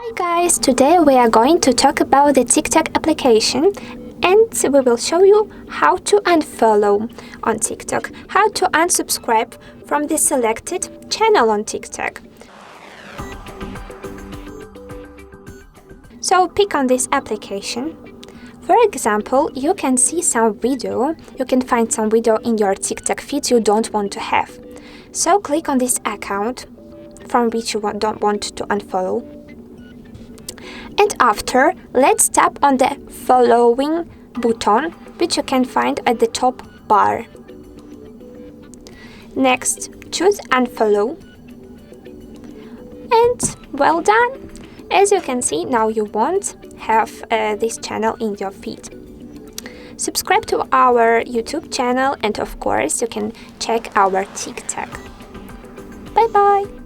Hi guys, today we are going to talk about the TikTok application and we will show you how to unfollow on TikTok, how to unsubscribe from the selected channel on TikTok. So pick on this application. For example, you can see some video, you can find some video in your TikTok feed you don't want to have. So click on this account from which you don't want to unfollow. And after, let's tap on the following button, which you can find at the top bar. Next, choose unfollow. And well done! As you can see, now you won't have this channel in your feed. Subscribe to our YouTube channel and of course you can check our TikTok. Bye bye!